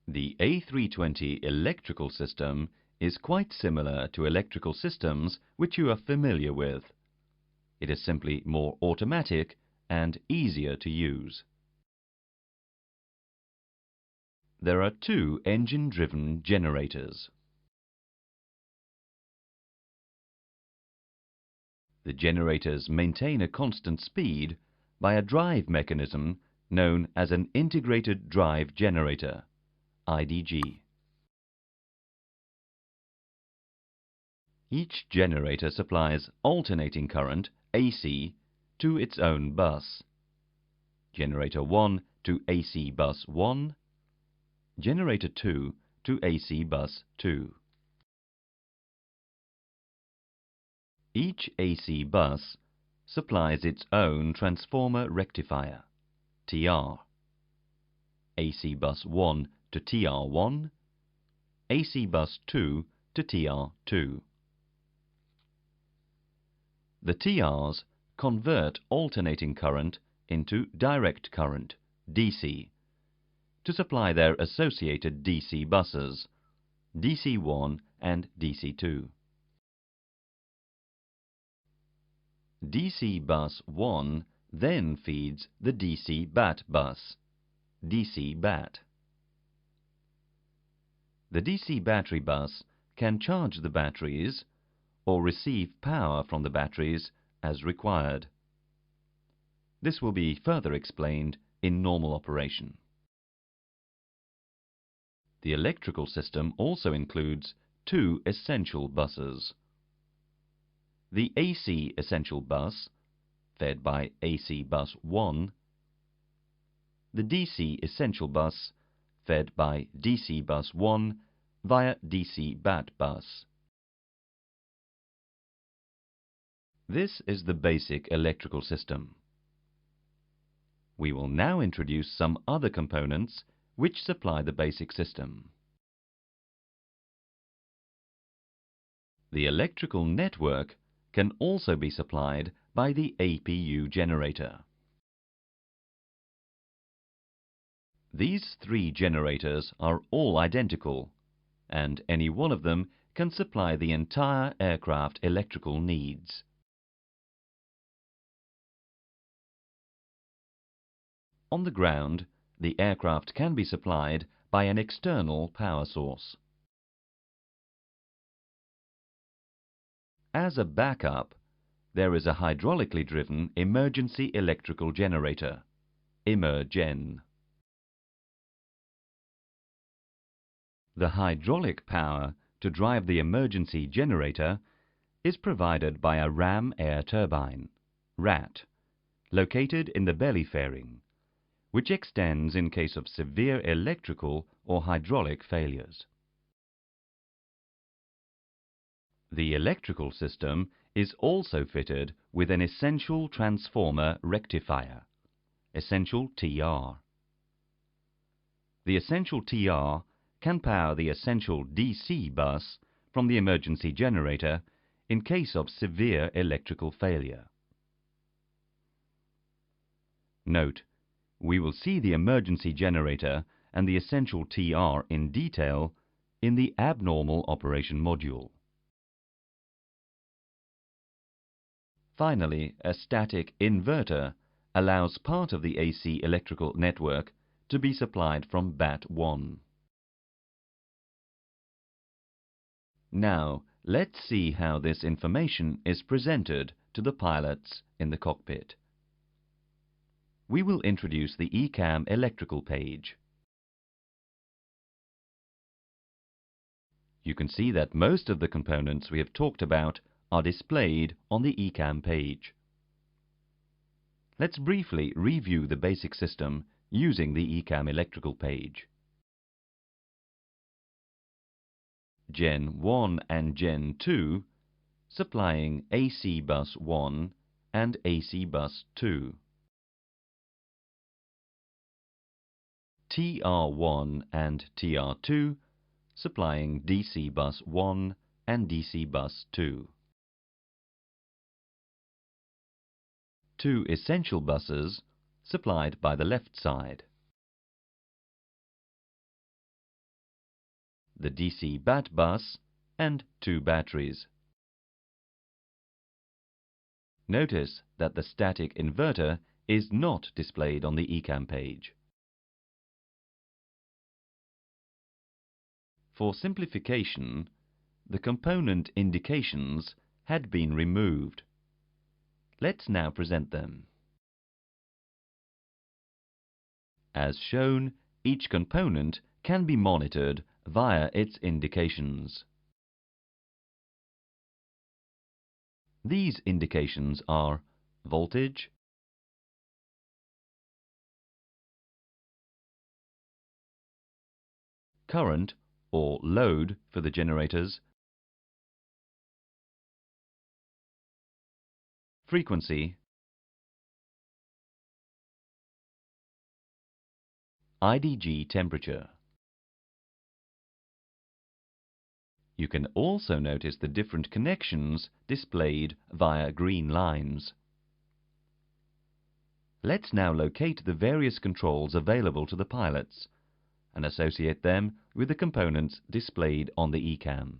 The A320 electrical system is quite similar to electrical systems which you are familiar with. It is simply more automatic and easier to use. There are two engine-driven generators. The generators maintain a constant speed by a drive mechanism known as an integrated drive generator, IDG. Each generator supplies alternating current, AC, to its own bus. Generator 1 to AC bus 1, Generator 2 to AC bus 2. Each AC bus supplies its own transformer rectifier, TR. AC bus 1 to TR1, AC bus 2 to TR2. The TRs convert alternating current into direct current, DC, to supply their associated DC buses, DC1 and DC2. DC bus 1 then feeds the DC BAT bus, DC BAT. The DC battery bus can charge the batteries or receive power from the batteries as required. This will be further explained in normal operation. The electrical system also includes two essential buses. The AC essential bus, fed by AC bus 1, the DC essential bus, fed by DC bus 1 via DC BAT bus. This is the basic electrical system. We will now introduce some other components which supply the basic system. The electrical network can also be supplied by the APU generator. These three generators are all identical, and any one of them can supply the entire aircraft electrical needs. On the ground, the aircraft can be supplied by an external power source. As a backup, there is a hydraulically driven emergency electrical generator, Emergen. The hydraulic power to drive the emergency generator is provided by a ram air turbine, RAT, located in the belly fairing, which extends in case of severe electrical or hydraulic failures. The electrical system is also fitted with an essential transformer rectifier, essential TR. The essential TR can power the essential DC bus from the emergency generator in case of severe electrical failure. Note, we will see the emergency generator and the essential TR in detail in the abnormal operation module. Finally, a static inverter allows part of the AC electrical network to be supplied from BAT 1. Now, let's see how this information is presented to the pilots in the cockpit. We will introduce the ECAM electrical page. You can see that most of the components we have talked about are displayed on the ECAM page. Let's briefly review the basic system using the ECAM electrical page. Gen 1 and Gen 2 supplying AC bus 1 and AC bus 2. TR1 and TR2 supplying DC bus 1 and DC bus 2. Two essential buses supplied by the left side. the DC BAT bus, and 2 batteries. Notice that the static inverter is not displayed on the ECAM page. For simplification, the component indications had been removed. Let's now present them. As shown, each component can be monitored via its indications. These indications are voltage, current or load for the generators, frequency, IDG temperature. You can also notice the different connections displayed via green lines. Let's now locate the various controls available to the pilots and associate them with the components displayed on the ECAM.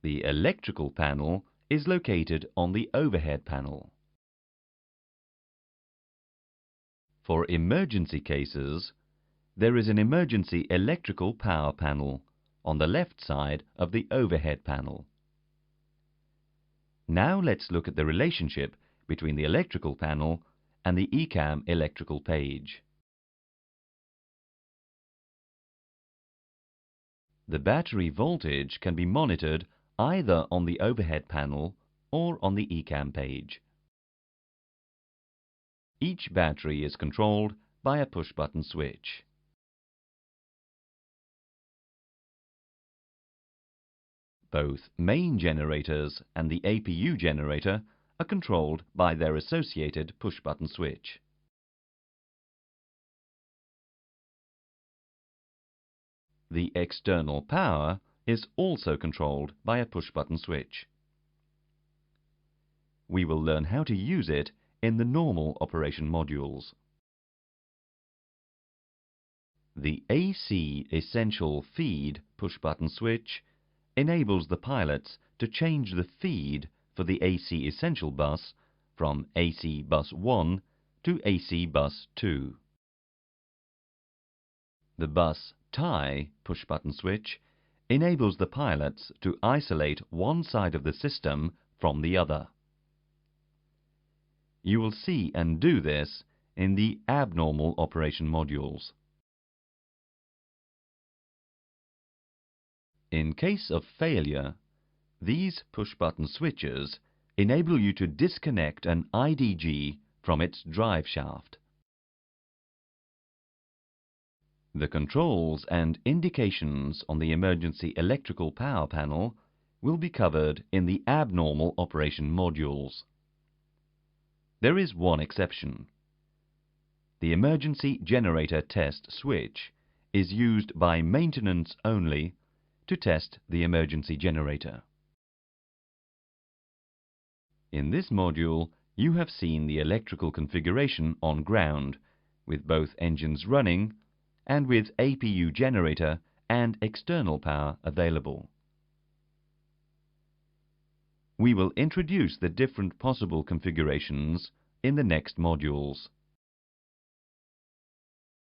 The electrical panel is located on the overhead panel. For emergency cases, there is an emergency electrical power panel on the left side of the overhead panel. Now let's look at the relationship between the electrical panel and the ECAM electrical page. The battery voltage can be monitored either on the overhead panel or on the ECAM page. Each battery is controlled by a push-button switch. Both main generators and the APU generator are controlled by their associated push-button switch. The external power is also controlled by a push-button switch. We will learn how to use it in the normal operation modules. The AC Essential Feed push-button switch enables the pilots to change the feed for the AC Essential bus from AC bus 1 to AC bus 2. The bus tie push-button switch enables the pilots to isolate one side of the system from the other. You will see and do this in the abnormal operation modules. In case of failure, these push-button switches enable you to disconnect an IDG from its drive shaft. The controls and indications on the emergency electrical power panel will be covered in the abnormal operation modules. There is one exception. The emergency generator test switch is used by maintenance only to test the emergency generator. In this module, you have seen the electrical configuration on ground, with both engines running and with APU generator and external power available. We will introduce the different possible configurations in the next modules.